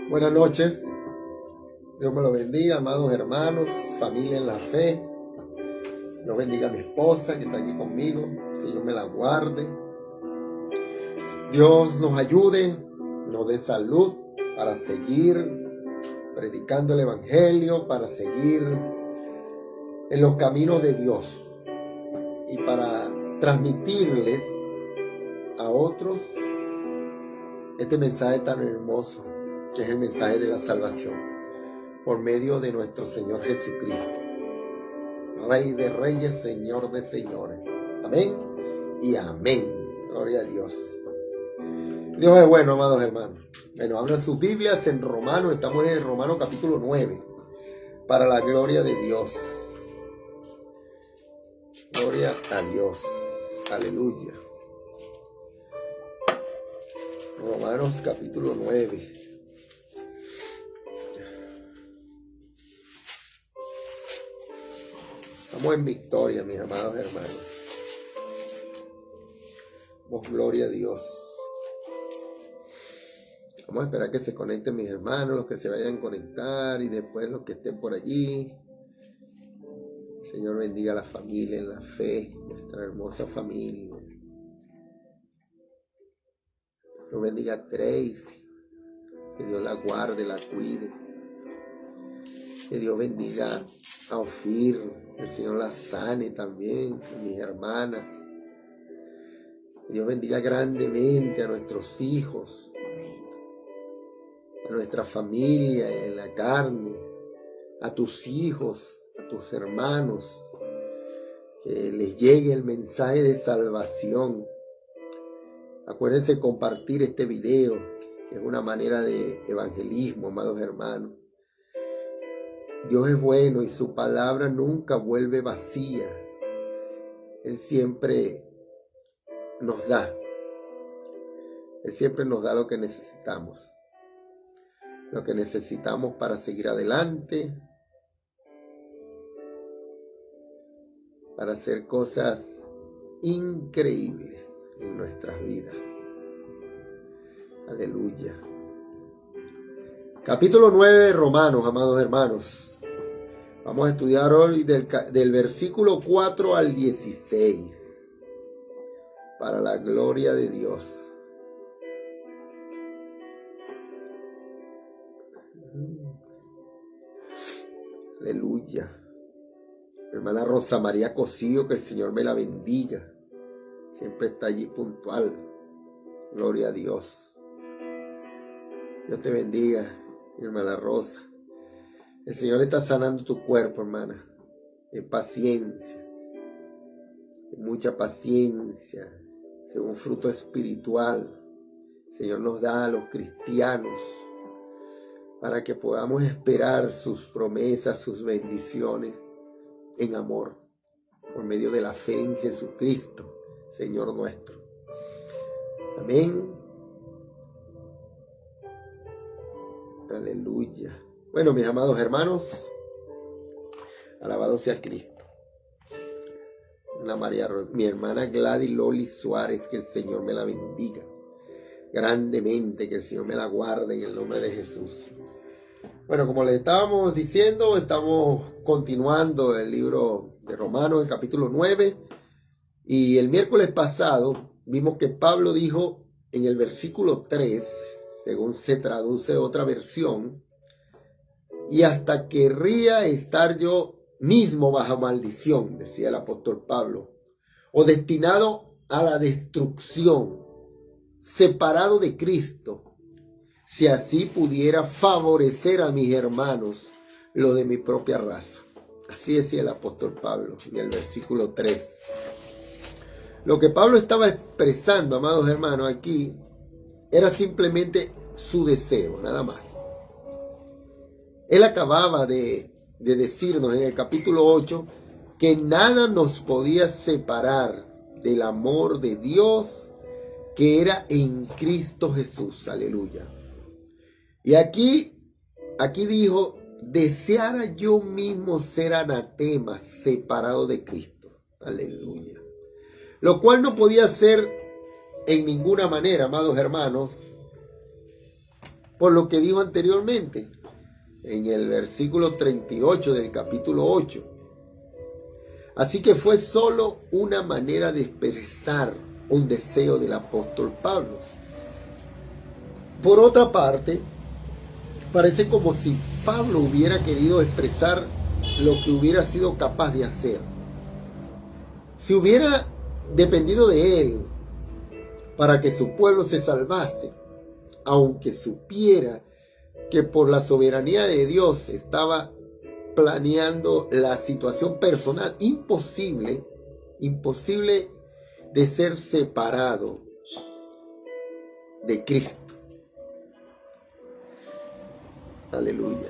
Buenas noches, Dios me lo bendiga, amados hermanos, familia en la fe. Dios bendiga a mi esposa que está aquí conmigo, Señor me la guarde. Dios nos ayude, nos dé salud para seguir predicando el Evangelio, para seguir en los caminos de Dios y para transmitirles a otros este mensaje tan hermoso que es el mensaje de la salvación por medio de nuestro Señor Jesucristo, Rey de reyes, Señor de señores. Amén y amén. Gloria a Dios. Dios es bueno, amados hermanos. Bueno, abran sus Biblias en Romanos. Estamos en Romanos capítulo 9. Para la gloria de Dios. Gloria a Dios. Aleluya. Romanos capítulo 9. Estamos en victoria, mis amados hermanos. Damos gloria a Dios. Vamos a esperar que se conecten mis hermanos, los que se vayan a conectar y después los que estén por allí. Señor bendiga a la familia en la fe, nuestra hermosa familia. Dios bendiga a Tracy, que Dios la guarde, la cuide. Que Dios bendiga a Ofir, que el Señor la sane también, a mis hermanas. Que Dios bendiga grandemente a nuestros hijos, a nuestra familia en la carne, a tus hijos, a tus hermanos. Que les llegue el mensaje de salvación. Acuérdense de compartir este video, que es una manera de evangelismo, amados hermanos. Dios es bueno y su palabra nunca vuelve vacía. Él siempre nos da. Él siempre nos da lo que necesitamos. Lo que necesitamos para seguir adelante, para hacer cosas increíbles en nuestras vidas. Aleluya. Capítulo 9 de Romanos, amados hermanos. Vamos a estudiar hoy del versículo 4 al 16. Para la gloria de Dios. Aleluya. Hermana Rosa María Cosío, que el Señor me la bendiga. Siempre está allí puntual. Gloria a Dios. Dios te bendiga, hermana Rosa. El Señor está sanando tu cuerpo, hermana. En paciencia. En mucha paciencia. Es un fruto espiritual. El Señor nos da a los cristianos para que podamos esperar sus promesas, sus bendiciones en amor, por medio de la fe en Jesucristo, Señor nuestro. Amén. Aleluya. Bueno, mis amados hermanos, alabado sea Cristo. Mi hermana Gladys Loli Suárez, que el Señor me la bendiga grandemente, que el Señor me la guarde en el nombre de Jesús. Bueno, como les estábamos diciendo, estamos continuando el libro de Romanos, el capítulo 9, y el miércoles pasado vimos que Pablo dijo en el versículo 3, según se traduce otra versión, y hasta querría estar yo mismo bajo maldición, decía el apóstol Pablo, o destinado a la destrucción, separado de Cristo, si así pudiera favorecer a mis hermanos, los de mi propia raza. Así decía el apóstol Pablo en el versículo 3. Lo que Pablo estaba expresando, amados hermanos, aquí, era simplemente su deseo, nada más. Él acababa de decirnos en el capítulo 8 que nada nos podía separar del amor de Dios que era en Cristo Jesús. Aleluya. Y aquí dijo, deseara yo mismo ser anatema, separado de Cristo. Aleluya. Lo cual no podía ser en ninguna manera, amados hermanos, por lo que dijo anteriormente en el versículo 38 del capítulo 8. Así que fue solo una manera de expresar un deseo del apóstol Pablo. Por otra parte, parece como si Pablo hubiera querido expresar lo que hubiera sido capaz de hacer. Si hubiera dependido de él para que su pueblo se salvase, aunque supiera que por la soberanía de Dios estaba planeando la situación personal imposible de ser separado de Cristo. Aleluya.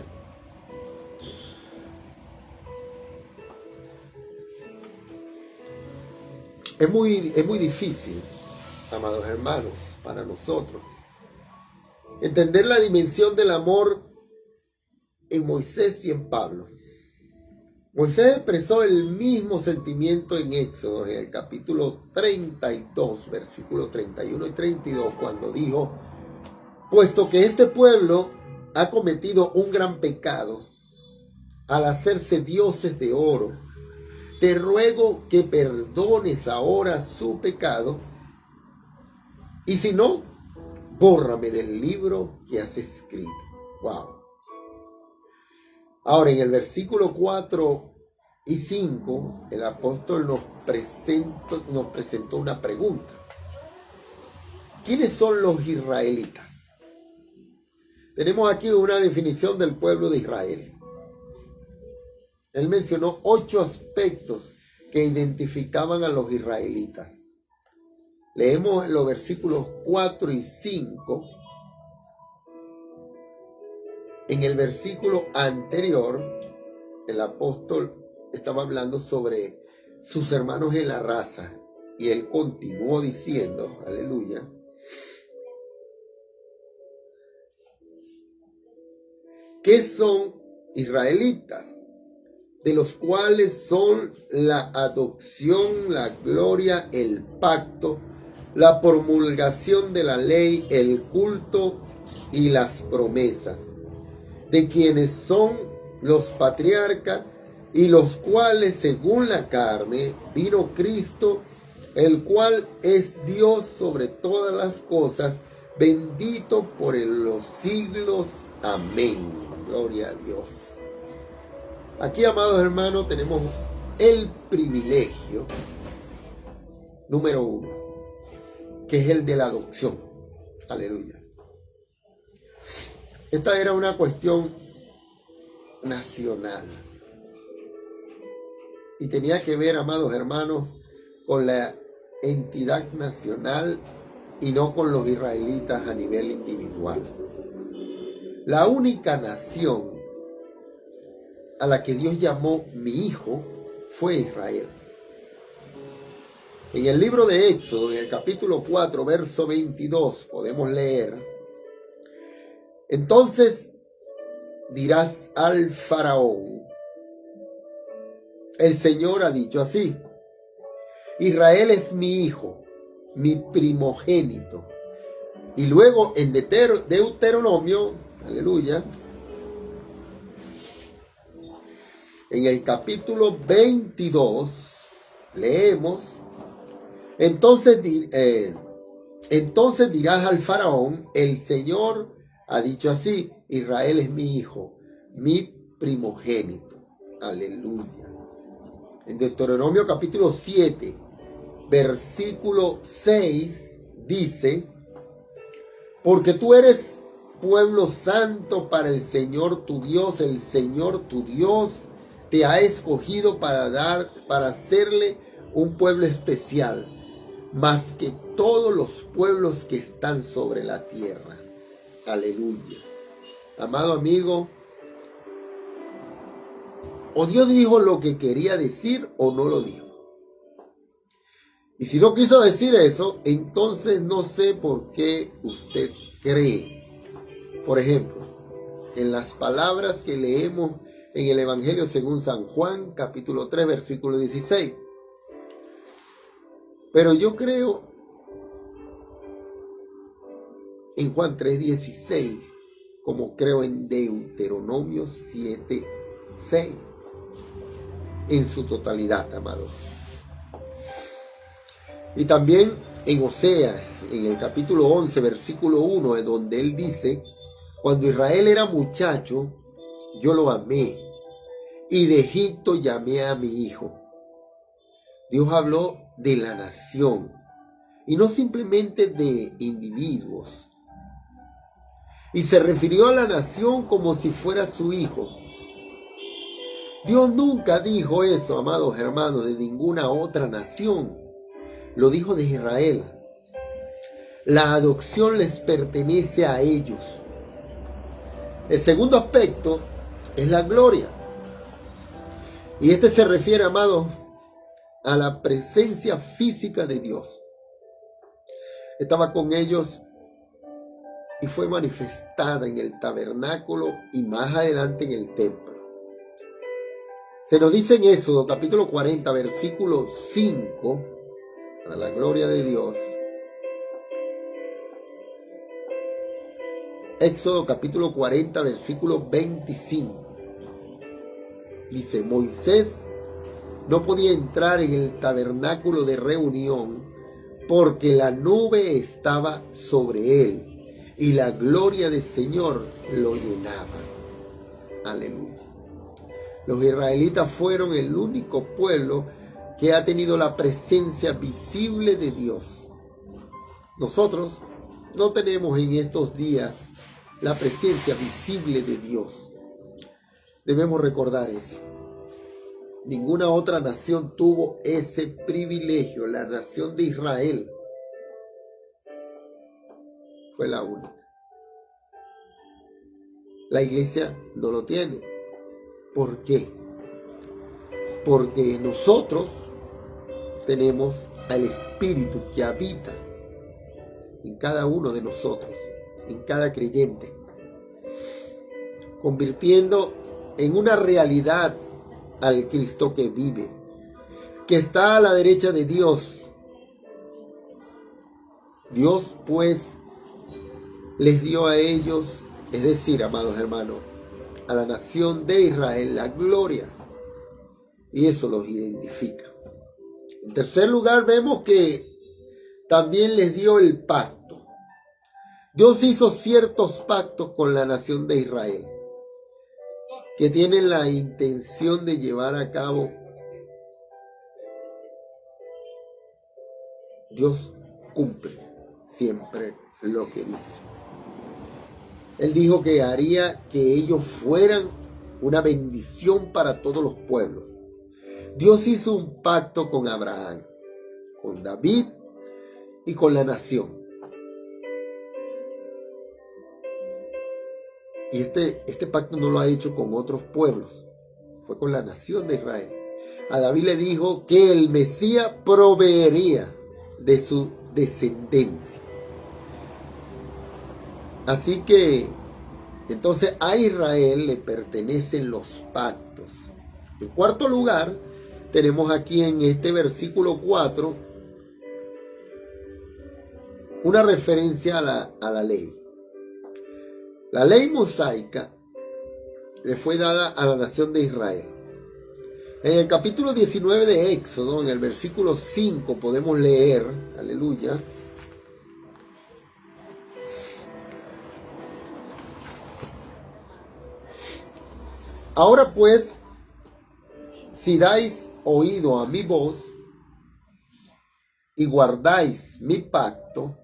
Es muy difícil, amados hermanos, para nosotros entender la dimensión del amor en Moisés y en Pablo. Moisés expresó el mismo sentimiento en Éxodo, en el capítulo 32, versículos 31 y 32, cuando dijo: puesto que este pueblo ha cometido un gran pecado al hacerse dioses de oro, te ruego que perdones ahora su pecado, y si no, bórrame del libro que has escrito. Wow. Ahora, en el versículo 4 y 5, el apóstol nos presentó una pregunta. ¿Quiénes son los israelitas? Tenemos aquí una definición del pueblo de Israel. Él mencionó 8 aspectos que identificaban a los israelitas. Leemos los versículos 4 y 5. En el versículo anterior, el apóstol estaba hablando sobre sus hermanos en la raza, y él continuó diciendo, aleluya, que son israelitas, de los cuales son la adopción, la gloria, el pacto, la promulgación de la ley, el culto y las promesas, de quienes son los patriarcas, y los cuales según la carne vino Cristo, el cual es Dios sobre todas las cosas, bendito por los siglos. Amén. Gloria a Dios. Aquí, amados hermanos, tenemos el privilegio número 1, que es el de la adopción. Aleluya. Esta era una cuestión nacional y tenía que ver, amados hermanos, con la entidad nacional y no con los israelitas a nivel individual. La única nación a la que Dios llamó mi hijo fue Israel. En el libro de Éxodo, en el capítulo 4, verso 22, podemos leer: entonces dirás al faraón, el Señor ha dicho así: Israel es mi hijo, mi primogénito. Y luego en Deuteronomio, aleluya, en el capítulo 22, leemos: entonces dirás al faraón, el Señor ha dicho así: Israel es mi hijo, mi primogénito. Aleluya. En Deuteronomio capítulo 7, versículo 6, dice: porque tú eres pueblo santo para el Señor tu Dios. El Señor tu Dios te ha escogido para hacerle un pueblo especial, más que todos los pueblos que están sobre la tierra. Aleluya. Amado amigo, o Dios dijo lo que quería decir o no lo dijo. Y si no quiso decir eso, entonces no sé por qué usted cree. Por ejemplo, en las palabras que leemos en el Evangelio según San Juan, capítulo 3, versículo 16. Pero yo creo en Juan 3:16, como creo en Deuteronomio 7:6, en su totalidad, amados. Y también en Oseas, en el capítulo 11, versículo 1, en donde él dice: cuando Israel era muchacho, yo lo amé, y de Egipto llamé a mi hijo. Dios habló de la nación, y no simplemente de individuos. Y se refirió a la nación como si fuera su hijo. Dios nunca dijo eso, amados hermanos, de ninguna otra nación. Lo dijo de Israel. La adopción les pertenece a ellos. El segundo aspecto es la gloria. Y este se refiere, amados, a la presencia física de Dios. Estaba con ellos y fue manifestada en el tabernáculo y más adelante en el templo. Se nos dice en Éxodo capítulo 40, versículo 5, para la gloria de Dios. Éxodo capítulo 40, versículo 25. Dice: Moisés no podía entrar en el tabernáculo de reunión porque la nube estaba sobre él y la gloria del Señor lo llenaba. Aleluya. Los israelitas fueron el único pueblo que ha tenido la presencia visible de Dios. Nosotros no tenemos en estos días la presencia visible de Dios. Debemos recordar eso. Ninguna otra nación tuvo ese privilegio. La nación de Israel fue la única. La iglesia no lo tiene. ¿Por qué? Porque nosotros tenemos al Espíritu que habita en cada uno de nosotros, en cada creyente, convirtiendo en una realidad al Cristo que vive, que está a la derecha de Dios. Dios, pues, les dio a ellos, es decir, amados hermanos, a la nación de Israel, la gloria. Y eso los identifica. En tercer lugar, vemos que también les dio el pacto. Dios hizo ciertos pactos con la nación de Israel, que tienen la intención de llevar a cabo. Dios cumple siempre lo que dice. Él dijo que haría que ellos fueran una bendición para todos los pueblos. Dios hizo un pacto con Abraham, con David y con la nación. Y este pacto no lo ha hecho con otros pueblos, fue con la nación de Israel. A David le dijo que el Mesías proveería de su descendencia. Así que, entonces a Israel le pertenecen los pactos. En cuarto lugar, tenemos aquí en este versículo 4 una referencia a la ley. La ley mosaica le fue dada a la nación de Israel. En el capítulo 19 de Éxodo, en el versículo 5, podemos leer, aleluya, ahora pues, si dais oído a mi voz y guardáis mi pacto,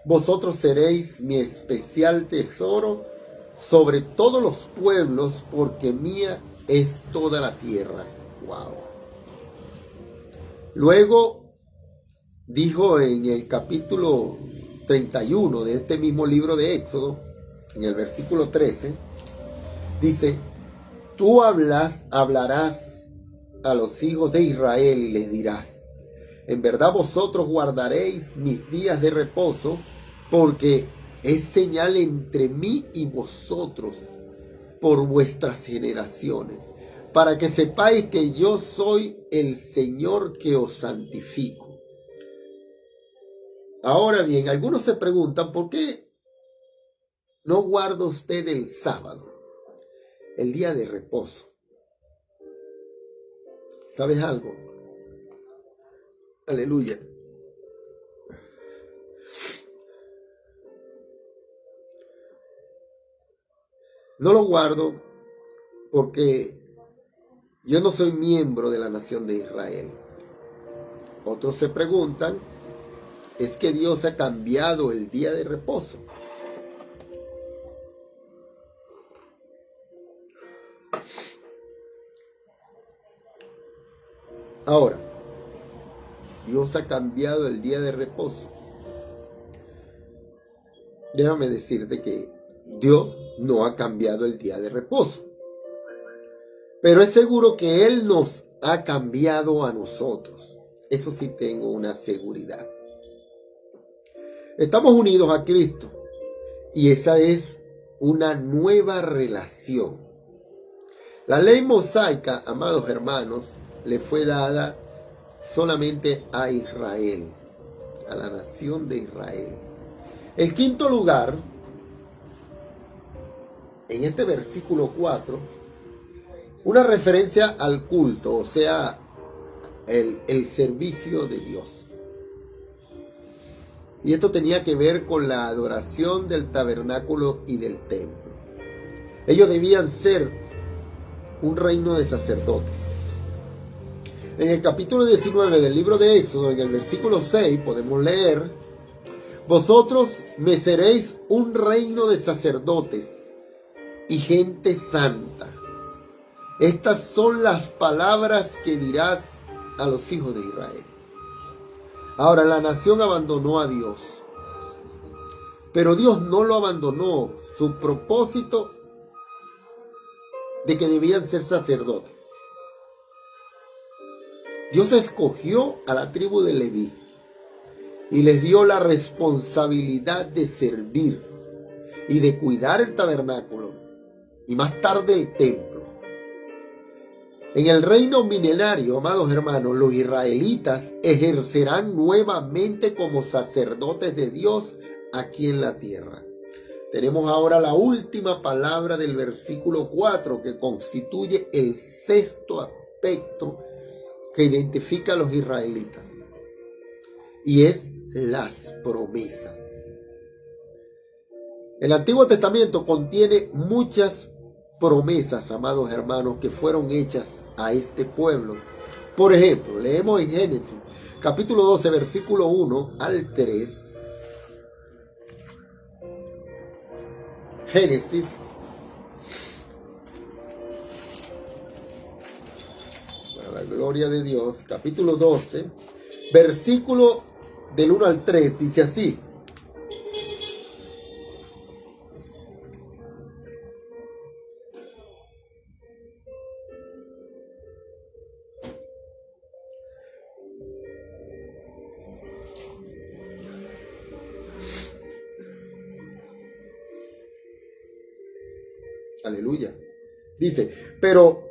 vosotros seréis mi especial tesoro sobre todos los pueblos, porque mía es toda la tierra. Wow. Luego dijo en el capítulo 31 de este mismo libro de Éxodo, en el versículo 13, dice: tú hablarás a los hijos de Israel y les dirás: en verdad vosotros guardaréis mis días de reposo, porque es señal entre mí y vosotros por vuestras generaciones, para que sepáis que yo soy el Señor que os santifico. Ahora bien, algunos se preguntan por qué no guarda usted el sábado, el día de reposo. ¿Sabes algo? Aleluya. No lo guardo porque yo no soy miembro de la nación de Israel. Otros se preguntan, ¿es que Dios ha cambiado el día de reposo? Ahora, Dios ha cambiado el día de reposo. Déjame decirte que Dios no ha cambiado el día de reposo. Pero es seguro que Él nos ha cambiado a nosotros. Eso sí tengo una seguridad. Estamos unidos a Cristo y esa es una nueva relación. La ley mosaica, amados hermanos, le fue dada solamente a Israel, a la nación de Israel. El quinto lugar, en este versículo 4, una referencia al culto, o sea, el servicio de Dios. Y esto tenía que ver con la adoración del tabernáculo y del templo. Ellos debían ser un reino de sacerdotes. En el capítulo 19 del libro de Éxodo, en el versículo 6, podemos leer: vosotros me seréis un reino de sacerdotes y gente santa. Estas son las palabras que dirás a los hijos de Israel. Ahora, la nación abandonó a Dios, pero Dios no lo abandonó. Su propósito de que debían ser sacerdotes. Dios escogió a la tribu de Leví y les dio la responsabilidad de servir y de cuidar el tabernáculo y más tarde el templo. En el reino milenario, amados hermanos, los israelitas ejercerán nuevamente como sacerdotes de Dios aquí en la tierra. Tenemos ahora la última palabra del versículo 4, que constituye el sexto aspecto que identifica a los israelitas, y es las promesas. El Antiguo Testamento contiene muchas promesas, amados hermanos, que fueron hechas a este pueblo. Por ejemplo, leemos en Génesis, capítulo 12, versículo 1 al 3. Génesis, para la gloria de Dios, capítulo 12, versículo del 1 al 3, dice así: aleluya. Dice: pero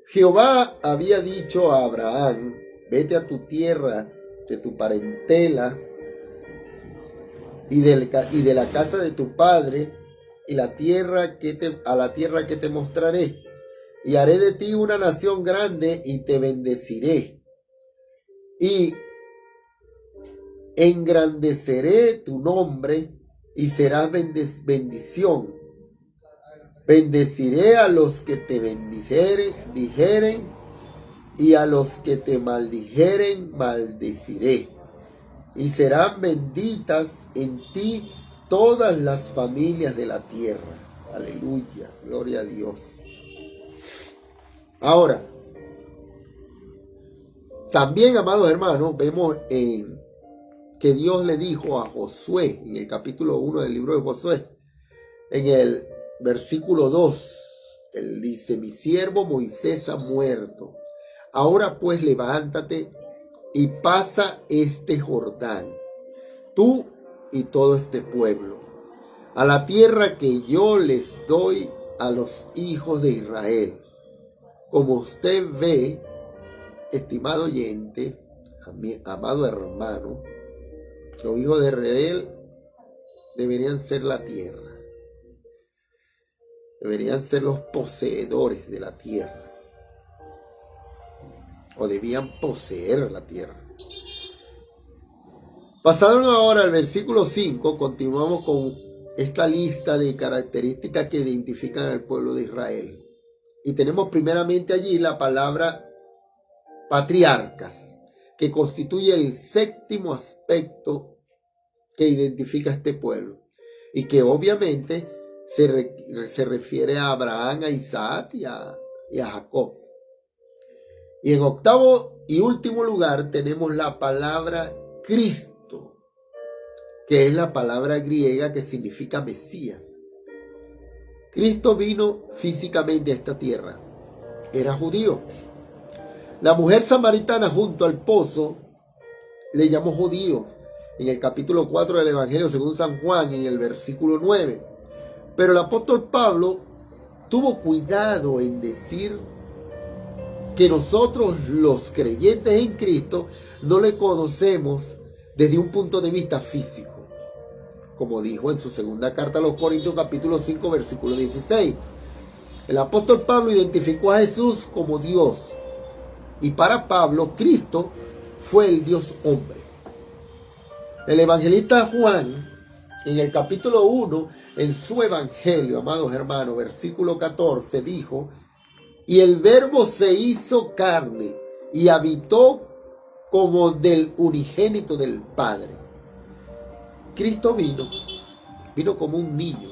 Jehová había dicho a Abraham: vete a tu tierra, de tu parentela y de la casa de tu padre, y a la tierra que te mostraré, y haré de ti una nación grande y te bendeciré, y engrandeceré tu nombre y serás bendición. Bendeciré a los que te dijeren, y a los que te maldijeren maldeciré. Y serán benditas en ti todas las familias de la tierra. Aleluya, gloria a Dios. Ahora, también, amados hermanos, vemos que Dios le dijo a Josué, en el capítulo 1 del libro de Josué, en el versículo 2, él dice: mi siervo Moisés ha muerto. Ahora pues levántate y pasa este Jordán, tú y todo este pueblo, a la tierra que yo les doy a los hijos de Israel. Como usted ve, estimado oyente, amado hermano, los hijos de Israel deberían ser la tierra. deberían ser los poseedores de la tierra, o debían poseer la tierra. Pasando ahora al versículo 5, continuamos con esta lista de características que identifican al pueblo de Israel. Y tenemos primeramente allí la palabra patriarcas, que constituye el séptimo aspecto que identifica a este pueblo. Y que obviamente se refiere a Abraham, a Isaac y a Jacob. Y en octavo y último lugar tenemos la palabra Cristo, que es la palabra griega que significa Mesías. Cristo vino físicamente a esta tierra. Era judío. La mujer samaritana junto al pozo le llamó judío en el capítulo 4 del Evangelio según San Juan, en el versículo 9. Pero el apóstol Pablo tuvo cuidado en decir que nosotros los creyentes en Cristo no le conocemos desde un punto de vista físico, como dijo en su segunda carta a los Corintios capítulo 5 versículo 16. El apóstol Pablo identificó a Jesús como Dios, y para Pablo Cristo fue el Dios hombre. El evangelista Juan, en el capítulo 1, en su evangelio, amados hermanos, versículo 14, dijo: y el verbo se hizo carne y habitó como del unigénito del Padre. Cristo vino como un niño,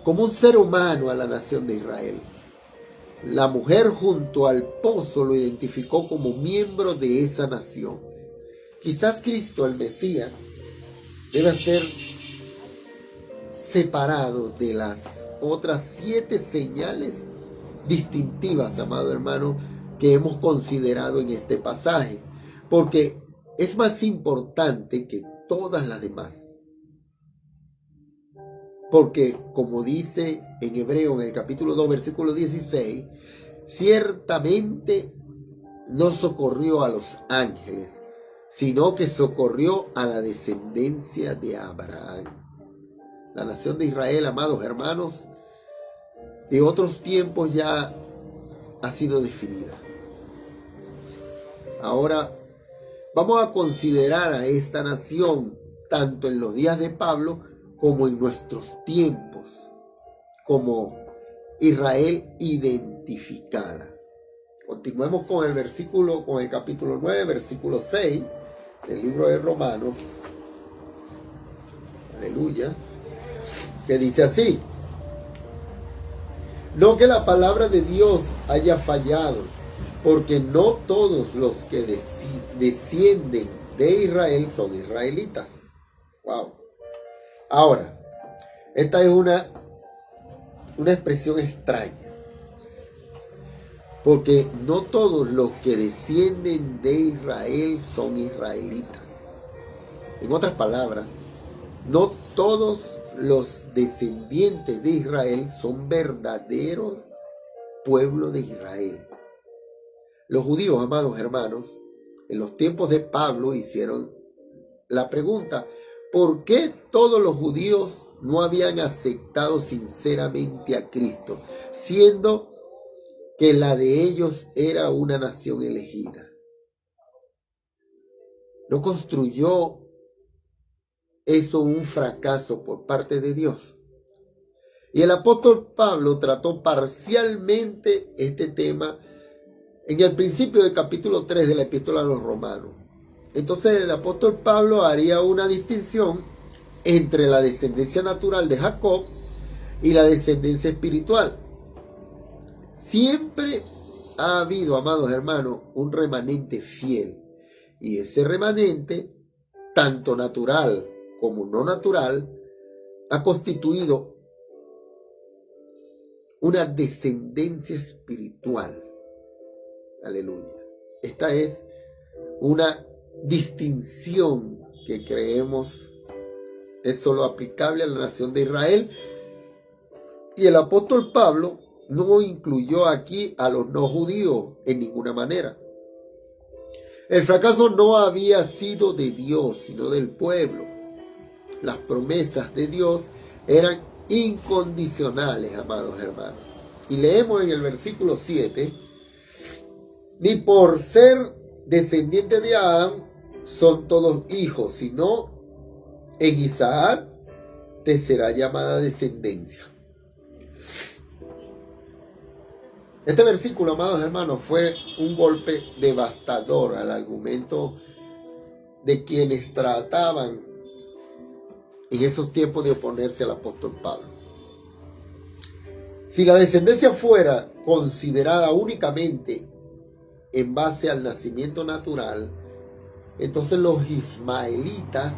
como un ser humano a la nación de Israel. La mujer junto al pozo lo identificó como miembro de esa nación. Quizás Cristo, el Mesías, debe ser separado de las otras 7 señales distintivas, amado hermano, que hemos considerado en este pasaje, porque es más importante que todas las demás. Porque, como dice en Hebreo, en el capítulo 2, versículo 16, ciertamente no socorrió a los ángeles, sino que socorrió a la descendencia de Abraham. La nación de Israel, amados hermanos, de otros tiempos ya ha sido definida. Ahora vamos a considerar a esta nación, tanto en los días de Pablo como en nuestros tiempos, como Israel identificada. Continuemos con el capítulo 9, versículo 6 del libro de Romanos. Aleluya. Que dice así: no que la palabra de Dios haya fallado, porque no todos los que descienden de Israel son israelitas. Wow. Ahora, esta es una expresión extraña, porque no todos los que descienden de Israel son israelitas. En otras palabras, no todos los descendientes de Israel son verdaderos pueblo de Israel. Los judíos, amados hermanos, en los tiempos de Pablo hicieron la pregunta: ¿por qué todos los judíos no habían aceptado sinceramente a Cristo, siendo que la de ellos era una nación elegida? ¿No construyó eso un fracaso por parte de Dios? Y el apóstol Pablo trató parcialmente este tema en el principio del capítulo 3 de la epístola a los Romanos. Entonces el apóstol Pablo haría una distinción entre la descendencia natural de Jacob y la descendencia espiritual. Siempre ha habido, amados hermanos, un remanente fiel, y ese remanente, tanto natural como no natural, ha constituido una descendencia espiritual. Aleluya. Esta es una distinción que creemos es solo aplicable a la nación de Israel, y el apóstol Pablo no incluyó aquí a los no judíos en ninguna manera. El fracaso no había sido de Dios, sino del pueblo. Las promesas de Dios eran incondicionales, amados hermanos. Y leemos en el versículo 7, ni por ser descendientes de Adán son todos hijos, sino en Isaac te será llamada descendencia. Este versículo, amados hermanos, fue un golpe devastador al argumento de quienes trataban en esos tiempos de oponerse al apóstol Pablo. Si la descendencia fuera considerada únicamente en base al nacimiento natural, entonces los ismaelitas,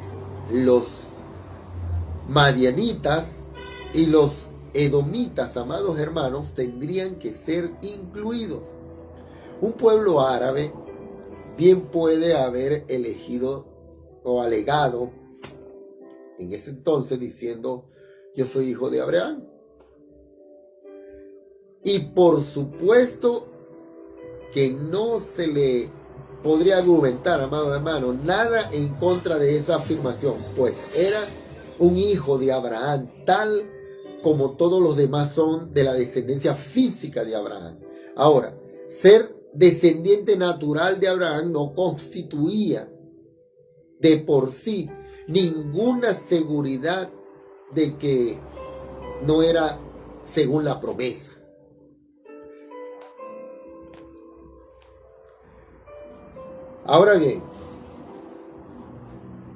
los madianitas y los edomitas, amados hermanos, tendrían que ser incluidos. Un pueblo árabe bien puede haber elegido o alegado en ese entonces diciendo: yo soy hijo de Abraham. Y por supuesto que no se le podría argumentar, amados hermanos, nada en contra de esa afirmación, pues era un hijo de Abraham, tal como todos los demás son de la descendencia física de Abraham. Ahora, ser descendiente natural de Abraham no constituía de por sí ninguna seguridad de que no era según la promesa. Ahora bien,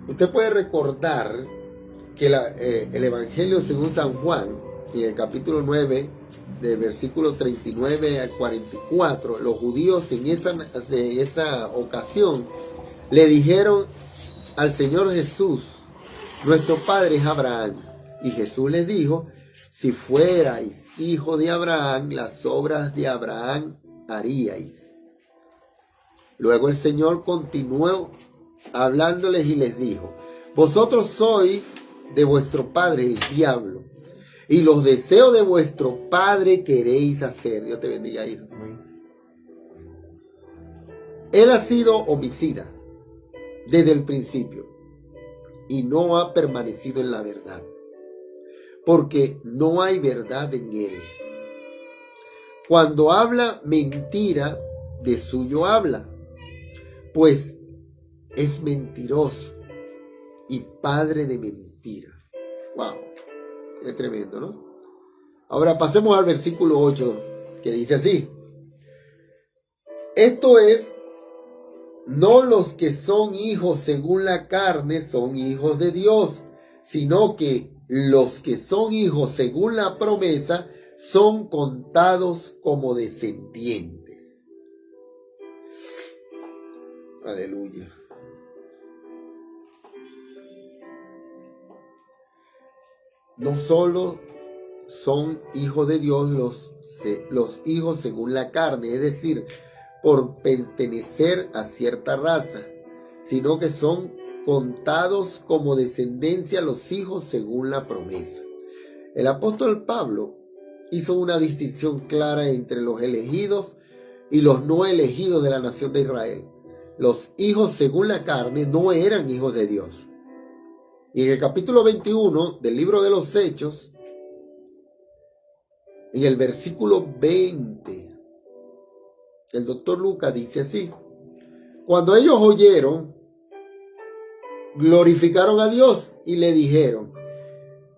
usted puede recordar que el Evangelio según San Juan, en el capítulo 9, del versículo 39 al 44, los judíos en esa ocasión le dijeron al Señor Jesús: nuestro padre es Abraham. Y Jesús les dijo: si fuerais hijo de Abraham, las obras de Abraham haríais. Luego el Señor continuó hablándoles y les dijo: vosotros sois de vuestro padre el diablo, y los deseos de vuestro padre queréis hacer. Dios te bendiga, hijo. Él ha sido homicida desde el principio y no ha permanecido en la verdad, porque no hay verdad en él. Cuando habla mentira, de suyo habla, pues es mentiroso y padre de mentira. Wow, es tremendo, ¿no? Ahora pasemos al versículo 8, que dice así: esto es, no los que son hijos según la carne son hijos de Dios, sino que los que son hijos según la promesa son contados como descendientes. Aleluya. No solo son hijos de Dios los hijos según la carne, es decir, por pertenecer a cierta raza, sino que son contados como descendencia los hijos según la promesa. El apóstol Pablo hizo una distinción clara entre los elegidos y los no elegidos de la nación de Israel. Los hijos según la carne no eran hijos de Dios. Y en el capítulo 21 del libro de los Hechos, en el versículo 20, el doctor Lucas dice así: cuando ellos oyeron, glorificaron a Dios y le dijeron: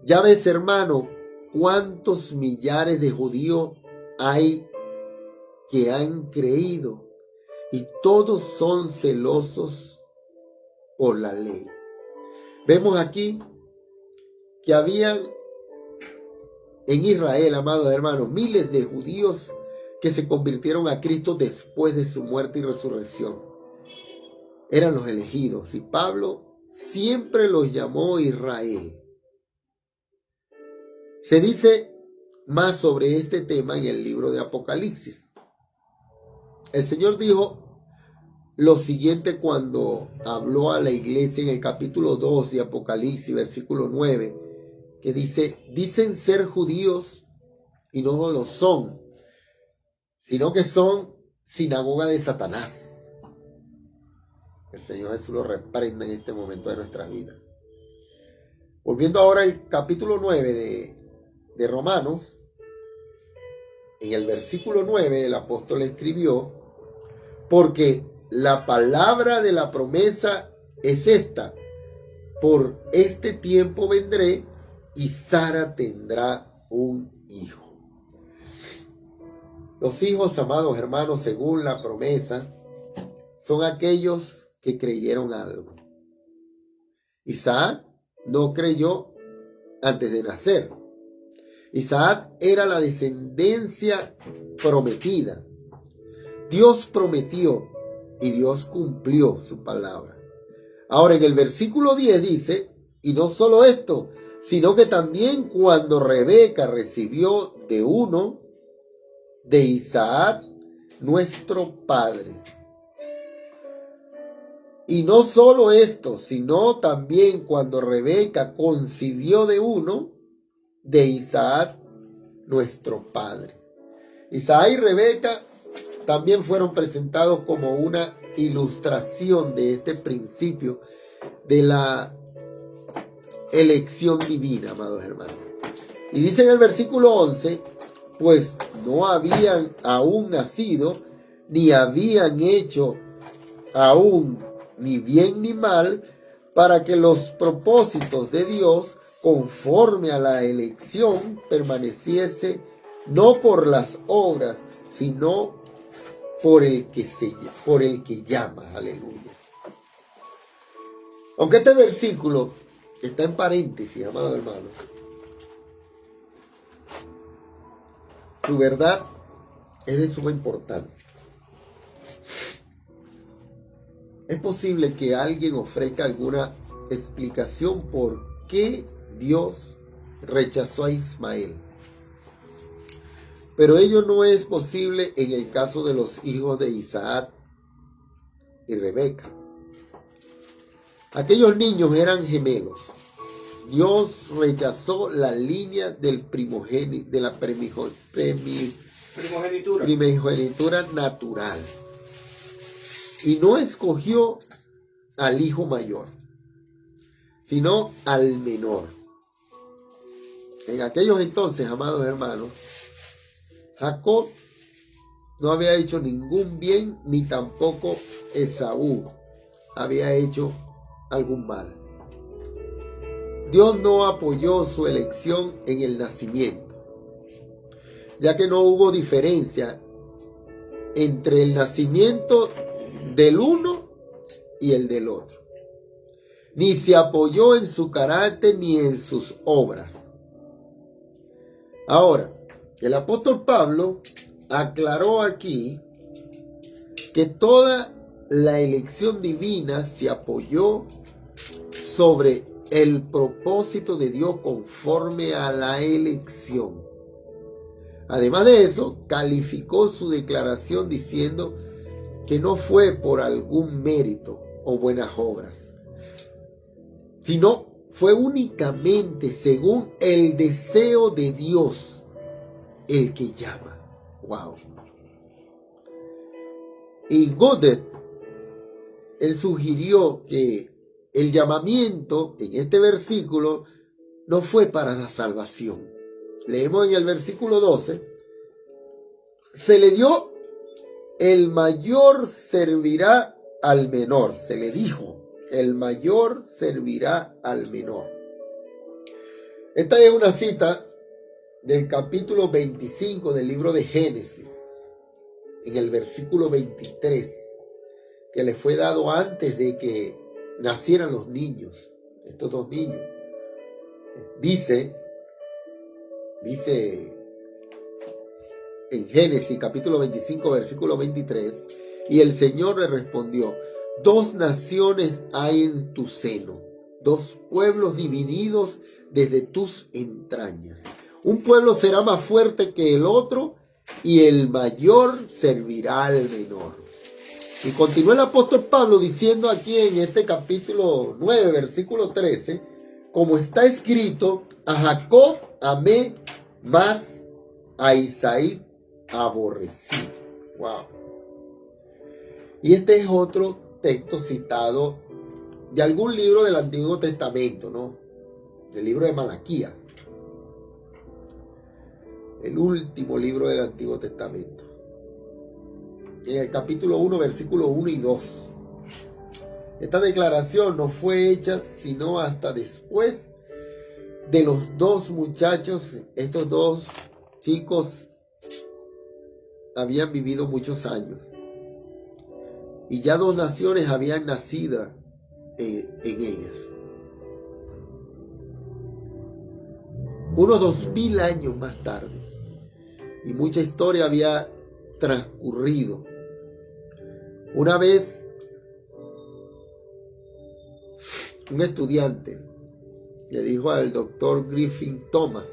ya ves, hermano, cuántos millares de judíos hay que han creído, y todos son celosos por la ley. Vemos aquí que habían en Israel, amados hermanos, miles de judíos que se convirtieron a Cristo después de su muerte y resurrección. Eran los elegidos, y Pablo siempre los llamó Israel. Se dice más sobre este tema en el libro de Apocalipsis. El Señor dijo lo siguiente cuando habló a la iglesia en el capítulo 2 de Apocalipsis, versículo 9, que dice: dicen ser judíos y no lo son, sino que son sinagoga de Satanás. El Señor Jesús lo reprenda en este momento de nuestra vida. Volviendo ahora al capítulo 9 de Romanos, en el versículo 9, el apóstol escribió: porque la palabra de la promesa es esta: por este tiempo vendré y Sara tendrá un hijo. Los hijos, amados hermanos, según la promesa, son aquellos que creyeron algo. Isaac no creyó antes de nacer. Isaac era la descendencia prometida. Dios prometió y Dios cumplió su palabra. Ahora en el versículo 10 dice: y no solo esto, sino que también cuando Rebeca recibió de uno de Isaac, nuestro padre. Y no solo esto, sino también cuando Rebeca concibió de uno de Isaac, nuestro padre. Isaac y Rebeca también fueron presentados como una ilustración de este principio de la elección divina, amados hermanos. Y dice en el versículo 11: pues no habían aún nacido, ni habían hecho aún ni bien ni mal, para que los propósitos de Dios, conforme a la elección, permaneciese no por las obras, sino por el que llama. Aleluya. Aunque este versículo está en paréntesis, amados hermanos, su verdad es de suma importancia. Es posible que alguien ofrezca alguna explicación por qué Dios rechazó a Ismael, pero ello no es posible en el caso de los hijos de Isaac y Rebeca. Aquellos niños eran gemelos. Dios rechazó la línea del primogénito, de la primogenitura natural, y no escogió al hijo mayor, sino al menor. En aquellos entonces, amados hermanos, Jacob no había hecho ningún bien, ni tampoco Esaú había hecho algún mal. Dios no apoyó su elección en el nacimiento, ya que no hubo diferencia entre el nacimiento del uno y el del otro. Ni se apoyó en su carácter ni en sus obras. Ahora, el apóstol Pablo aclaró aquí que toda la elección divina se apoyó sobre el propósito de Dios conforme a la elección. Además de eso, calificó su declaración diciendo que no fue por algún mérito o buenas obras, sino fue únicamente según el deseo de Dios el que llama. Wow. Y Godet, él sugirió que el llamamiento en este versículo no fue para la salvación. Leemos en el versículo 12: se le dio el mayor servirá al menor. Se le dijo: el mayor servirá al menor. Esta es una cita del capítulo 25 del libro de Génesis, en el versículo 23, que le fue dado antes de que nacieran los niños, estos dos niños. Dice en Génesis capítulo 25 versículo 23: y el Señor le respondió: dos naciones hay en tu seno, dos pueblos divididos desde tus entrañas. Un pueblo será más fuerte que el otro, y el mayor servirá al menor. Y continúa el apóstol Pablo diciendo aquí en este capítulo 9, versículo 13: como está escrito, a Jacob amé, mas a Isaí aborrecí. Wow. Y este es otro texto citado de algún libro del Antiguo Testamento, ¿no? Del libro de Malaquías. el último libro del Antiguo Testamento. En el capítulo 1, versículos 1 y 2. Esta declaración no fue hecha sino hasta después de los dos muchachos. Estos dos chicos habían vivido muchos años y ya dos naciones habían nacido en ellas. Unos 2000 años más tarde, y mucha historia había transcurrido. Una vez un estudiante le dijo al doctor Griffin Thomas,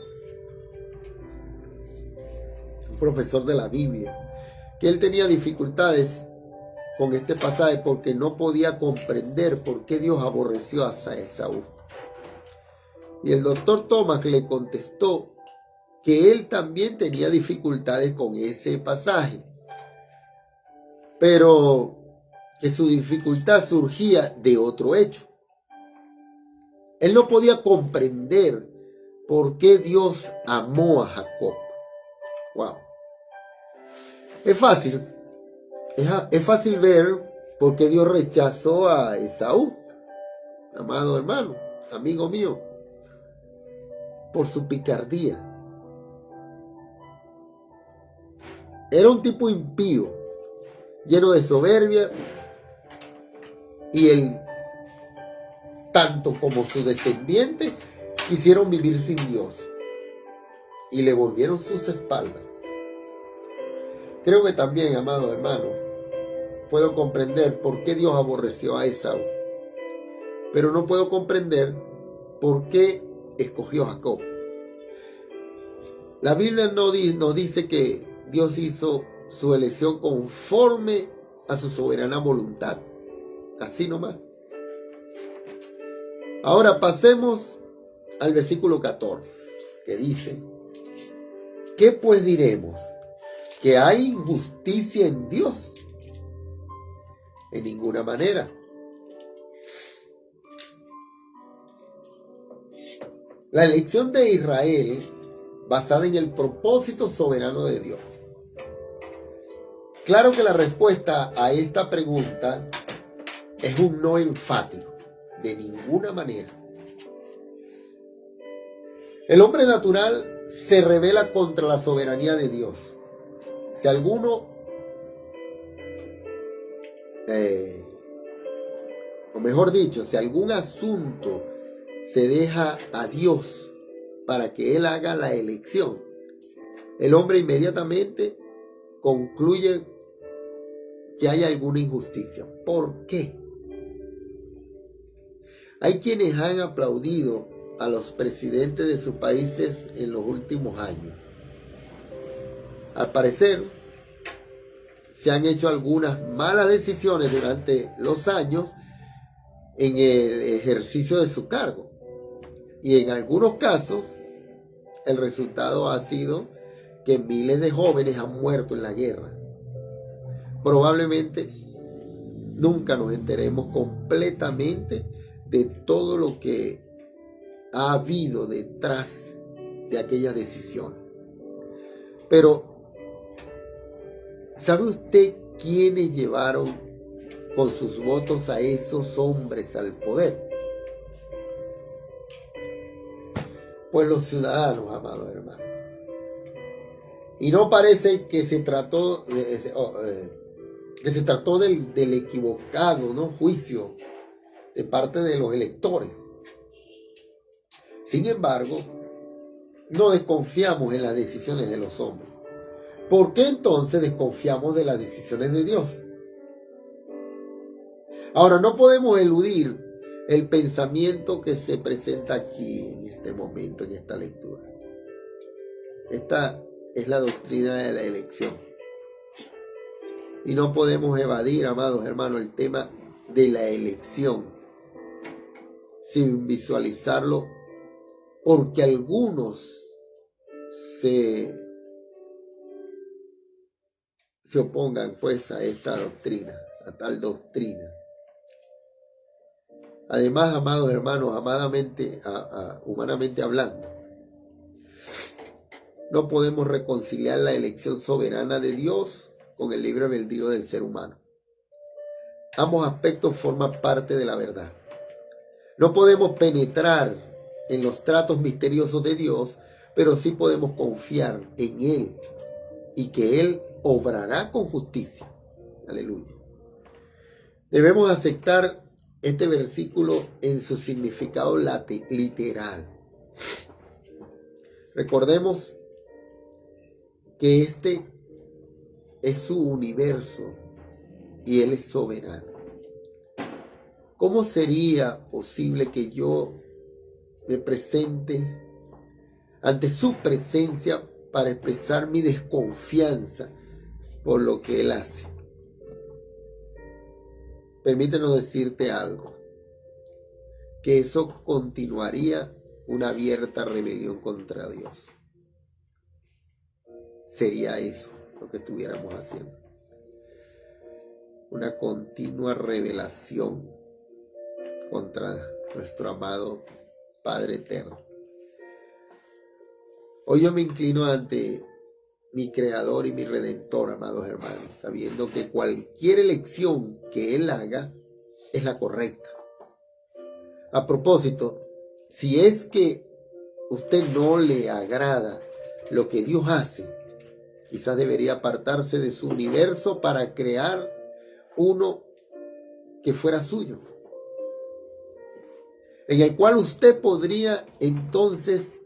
un profesor de la Biblia, que él tenía dificultades con este pasaje porque no podía comprender por qué Dios aborreció a Esaú. Y el doctor Thomas le contestó que él también tenía dificultades con ese pasaje, pero que su dificultad surgía de otro hecho. Él no podía comprender por qué Dios amó a Jacob. Wow. Es fácil ver por qué Dios rechazó a Esaú, amado hermano, amigo mío, por su picardía. Era un tipo impío, lleno de soberbia, y él, tanto como su descendiente, quisieron vivir sin Dios y le volvieron sus espaldas. Creo que también, amado hermano, puedo comprender por qué Dios aborreció a Esaú, pero no puedo comprender por qué escogió a Jacob. La Biblia nos dice que Dios hizo su elección conforme a su soberana voluntad. Así nomás. Ahora pasemos al versículo 14, que dice: ¿qué pues diremos? ¿Que hay injusticia en Dios? En ninguna manera. La elección de Israel, basada en el propósito soberano de Dios. Claro que la respuesta a esta pregunta es un no enfático. De ninguna manera. El hombre natural se rebela contra la soberanía de Dios. Si alguno, o mejor dicho, si algún asunto se deja a Dios para que Él haga la elección, el hombre inmediatamente concluye que hay alguna injusticia. ¿Por qué? Hay quienes han aplaudido a los presidentes de sus países en los últimos años. Al parecer, se han hecho algunas malas decisiones durante los años en el ejercicio de su cargo. Y en algunos casos, el resultado ha sido que miles de jóvenes han muerto en la guerra. Probablemente nunca nos enteremos completamente de todo lo que ha habido detrás de aquella decisión. Pero, ¿sabe usted quiénes llevaron con sus votos a esos hombres al poder? Pues los ciudadanos, amados hermanos. Y no parece que se trató del equivocado, ¿no?, juicio de parte de los electores. Sin embargo, no desconfiamos en las decisiones de los hombres. ¿Por qué entonces desconfiamos de las decisiones de Dios? Ahora, no podemos eludir el pensamiento que se presenta aquí en este momento, en esta lectura. Esta es la doctrina de la elección. Y no podemos evadir, amados hermanos, el tema de la elección sin visualizarlo, porque algunos se opongan pues a esta doctrina, a tal doctrina. Además, amados hermanos, humanamente hablando, no podemos reconciliar la elección soberana de Dios con el libre albedrío del ser humano. Ambos aspectos forman parte de la verdad. No podemos penetrar en los tratos misteriosos de Dios, pero sí podemos confiar en Él y que Él obrará con justicia. Aleluya. Debemos aceptar este versículo en su significado literal. Recordemos que este es su universo y Él es soberano. ¿Cómo sería posible que yo me presente ante su presencia para expresar mi desconfianza por lo que Él hace? Permítenos decirte algo, que eso continuaría una abierta rebelión contra Dios. Sería eso lo que estuviéramos haciendo. Una continua revelación contra nuestro amado Padre Eterno. Hoy yo me inclino ante mi Creador y mi Redentor, amados hermanos, sabiendo que cualquier elección que Él haga es la correcta. A propósito, si es que usted no le agrada lo que Dios hace, quizás debería apartarse de su universo para crear uno que fuera suyo, en el cual usted podría entonces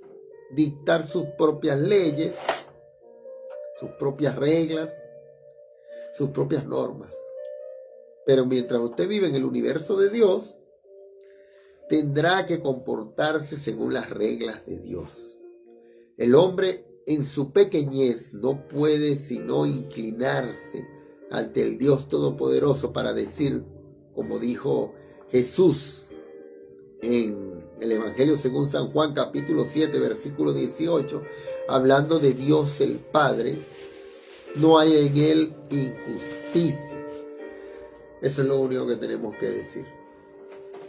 dictar sus propias leyes, sus propias reglas, sus propias normas. Pero mientras usted vive en el universo de Dios, tendrá que comportarse según las reglas de Dios. El hombre en su pequeñez no puede sino inclinarse ante el Dios Todopoderoso para decir, como dijo Jesús en el Evangelio según San Juan capítulo 7 versículo 18, hablando de Dios el Padre, no hay en Él injusticia. Eso es lo único que tenemos que decir.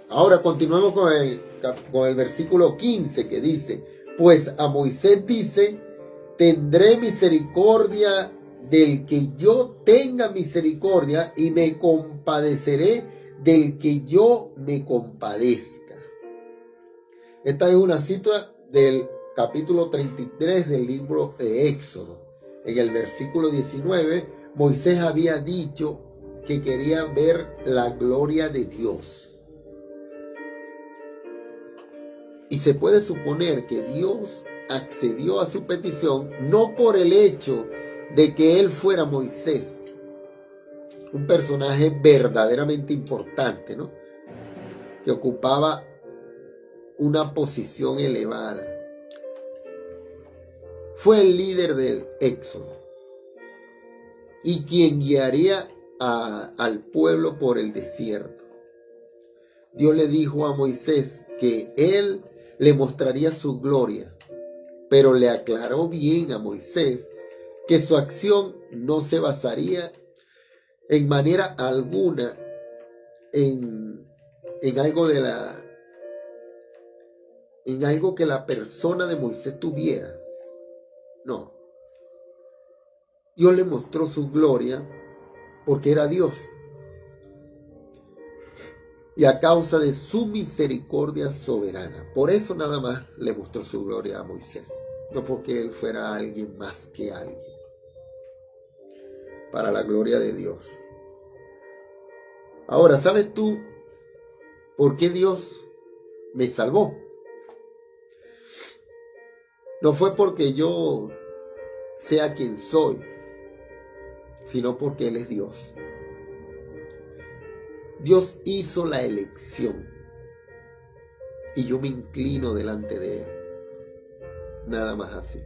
Ahora continuemos con el versículo 15 que dice, pues a Moisés dice, tendré misericordia del que yo tenga misericordia y me compadeceré del que yo me compadezca. Esta es una cita del capítulo 33 del libro de Éxodo. En el versículo 19, Moisés había dicho que quería ver la gloria de Dios. Y se puede suponer que Dios accedió a su petición no por el hecho de que él fuera Moisés, un personaje verdaderamente importante, ¿no?, que ocupaba una posición elevada. Fue el líder del Éxodo y quien guiaría al pueblo por el desierto. Dios le dijo a Moisés que él le mostraría su gloria, pero le aclaró bien a Moisés que su acción no se basaría en manera alguna en algo que la persona de Moisés tuviera. No. Dios le mostró su gloria porque era Dios. Y a causa de su misericordia soberana. Por eso nada más le mostró su gloria a Moisés. No porque él fuera alguien más que alguien. Para la gloria de Dios. Ahora, ¿sabes tú por qué Dios me salvó? No fue porque yo sea quien soy, sino porque Él es Dios. Dios hizo la elección y yo me inclino delante de Él. Nada más así.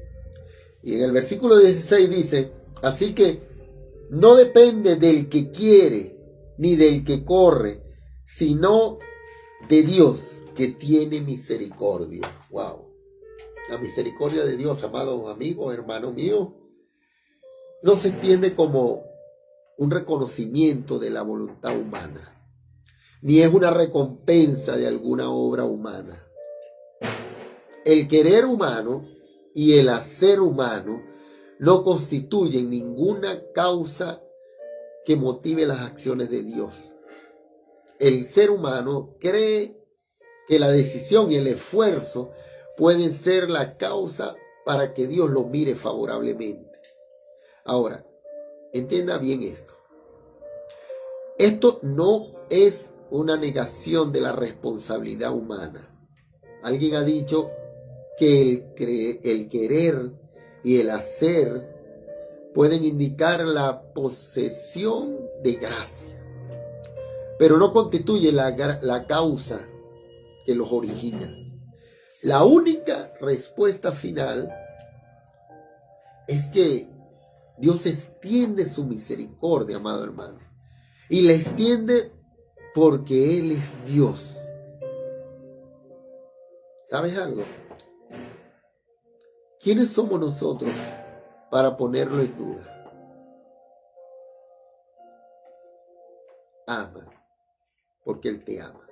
Y en el versículo 16 dice, así que no depende del que quiere ni del que corre, sino de Dios que tiene misericordia. Wow. La misericordia de Dios, amado amigo, hermano mío, no se entiende como un reconocimiento de la voluntad humana, ni es una recompensa de alguna obra humana. El querer humano y el hacer humano no constituyen ninguna causa que motive las acciones de Dios. El ser humano cree que la decisión y el esfuerzo pueden ser la causa para que Dios lo mire favorablemente. Ahora, entienda bien esto. Esto no es una negación de la responsabilidad humana. Alguien ha dicho que el querer y el hacer pueden indicar la posesión de gracia, pero no constituye la causa que los origina. La única respuesta final es que Dios extiende su misericordia, amado hermano, y la extiende porque Él es Dios. ¿Sabes algo? ¿Quiénes somos nosotros para ponerlo en duda? Ama, porque Él te ama.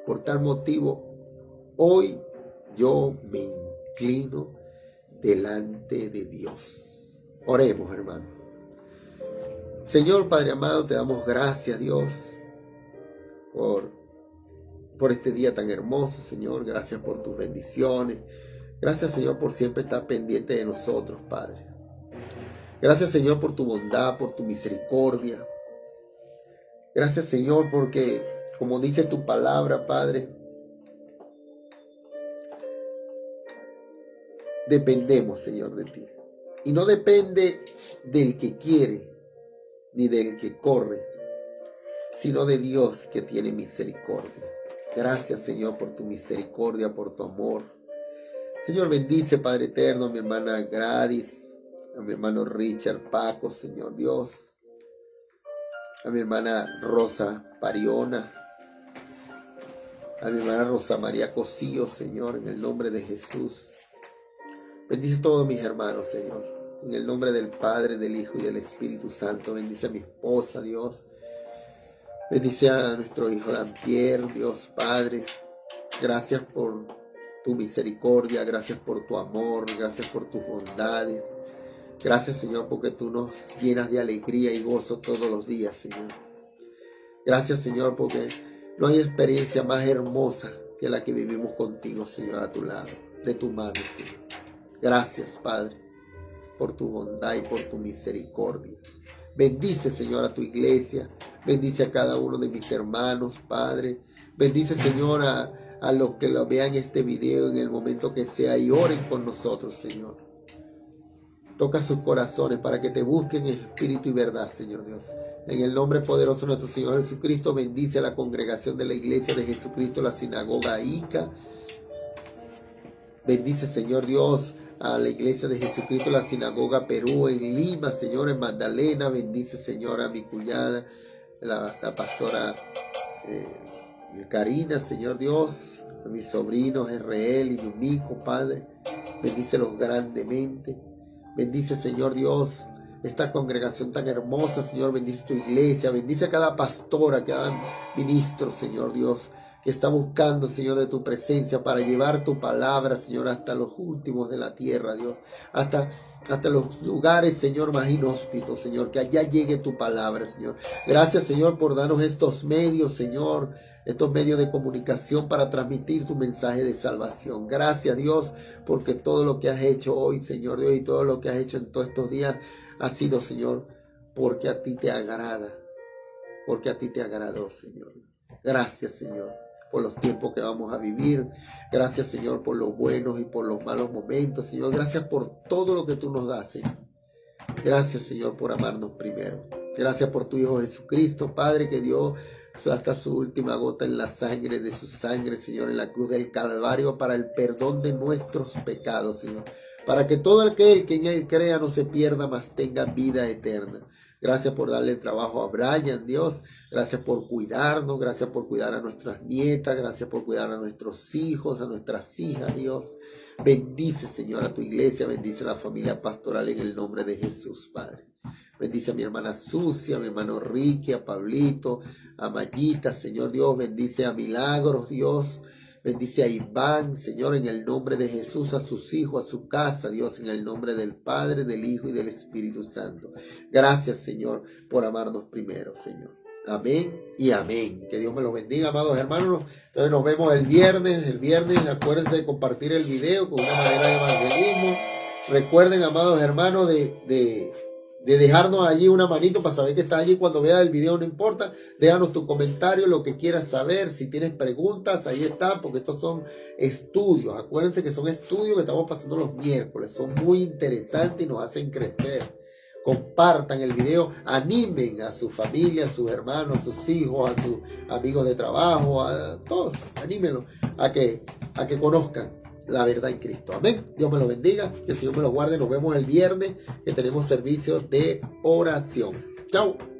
Por tal motivo, hoy yo me inclino delante de Dios. Oremos, hermano. Señor Padre amado, te damos gracias, Dios, por este día tan hermoso, Señor. Gracias por tus bendiciones. Gracias, Señor, por siempre estar pendiente de nosotros, Padre. Gracias, Señor, por tu bondad, por tu misericordia. Gracias, Señor, porque, como dice tu palabra, Padre, dependemos, Señor, de ti. Y no depende del que quiere, ni del que corre, sino de Dios que tiene misericordia. Gracias, Señor, por tu misericordia, por tu amor. Señor, bendice, Padre eterno, a mi hermana Gladys, a mi hermano Richard Paco, Señor Dios, a mi hermana Rosa Pariona, a mi hermana Rosa María Cosío, Señor, en el nombre de Jesús. Bendice a todos mis hermanos, Señor, en el nombre del Padre, del Hijo y del Espíritu Santo. Bendice a mi esposa, Dios. Bendice a nuestro hijo Dampier, Dios Padre. Gracias por tu misericordia, gracias por tu amor, gracias por tus bondades. Gracias, Señor, porque tú nos llenas de alegría y gozo todos los días, Señor. Gracias, Señor, porque no hay experiencia más hermosa que la que vivimos contigo, Señor, a tu lado, de tu mano, Señor. Gracias, Padre, por tu bondad y por tu misericordia. Bendice, Señor, a tu iglesia. Bendice a cada uno de mis hermanos, Padre. Bendice, Señor, a los que lo vean este video en el momento que sea y oren con nosotros, Señor. Toca sus corazones para que te busquen en espíritu y verdad, Señor Dios. En el nombre poderoso de nuestro Señor Jesucristo, bendice a la congregación de la Iglesia de Jesucristo, la sinagoga Ica. Bendice, Señor Dios, a la Iglesia de Jesucristo, la sinagoga Perú, en Lima, Señor, en Magdalena. Bendice, Señor, a mi cuñada, la pastora Karina, Señor Dios, a mis sobrinos Israel y Yumico, Padre. Bendícelos grandemente. Bendice, Señor Dios, esta congregación tan hermosa, Señor. Bendice tu iglesia. Bendice a cada pastora, a cada ministro, Señor Dios, que está buscando, Señor, de tu presencia para llevar tu palabra, Señor, hasta los últimos de la tierra, Dios. Hasta los lugares, Señor, más inhóspitos, Señor. Que allá llegue tu palabra, Señor. Gracias, Señor, por darnos estos medios, Señor. Estos medios de comunicación para transmitir tu mensaje de salvación. Gracias, Dios, porque todo lo que has hecho hoy, Señor Dios, y todo lo que has hecho en todos estos días ha sido, Señor, porque a ti te agrada. Porque a ti te agradó, Señor. Gracias, Señor, por los tiempos que vamos a vivir. Gracias, Señor, por los buenos y por los malos momentos, Señor. Gracias por todo lo que tú nos das, Señor. Gracias, Señor, por amarnos primero. Gracias por tu Hijo Jesucristo, Padre, que dio hasta su última gota en la sangre de su sangre, Señor, en la cruz del Calvario, para el perdón de nuestros pecados, Señor. Para que todo aquel que en Él crea no se pierda, mas tenga vida eterna. Gracias por darle el trabajo a Brian, Dios. Gracias por cuidarnos. Gracias por cuidar a nuestras nietas. Gracias por cuidar a nuestros hijos, a nuestras hijas, Dios. Bendice, Señor, a tu iglesia. Bendice a la familia pastoral en el nombre de Jesús, Padre. Bendice a mi hermana Sucia, a mi hermano Ricky, a Pablito, a Mayita, Señor Dios. Bendice a Milagros, Dios. Bendice a Iván, Señor, en el nombre de Jesús, a sus hijos, a su casa, Dios, en el nombre del Padre, del Hijo y del Espíritu Santo. Gracias, Señor, por amarnos primero, Señor. Amén y amén. Que Dios me los bendiga, amados hermanos. Entonces nos vemos el viernes. El viernes, acuérdense de compartir el video con una manera de evangelismo. Recuerden, amados hermanos, de dejarnos allí una manito para saber que está allí cuando veas el video, no importa. Déjanos tu comentario, lo que quieras saber. Si tienes preguntas, ahí están, porque estos son estudios. Acuérdense que son estudios que estamos pasando los miércoles. Son muy interesantes y nos hacen crecer. Compartan el video, animen a su familia, a sus hermanos, a sus hijos, a sus amigos de trabajo, a todos. Anímenlos a que conozcan la verdad en Cristo. Amén. Dios me lo bendiga, que el Señor me lo guarde. Nos vemos el viernes que tenemos servicio de oración. Chao.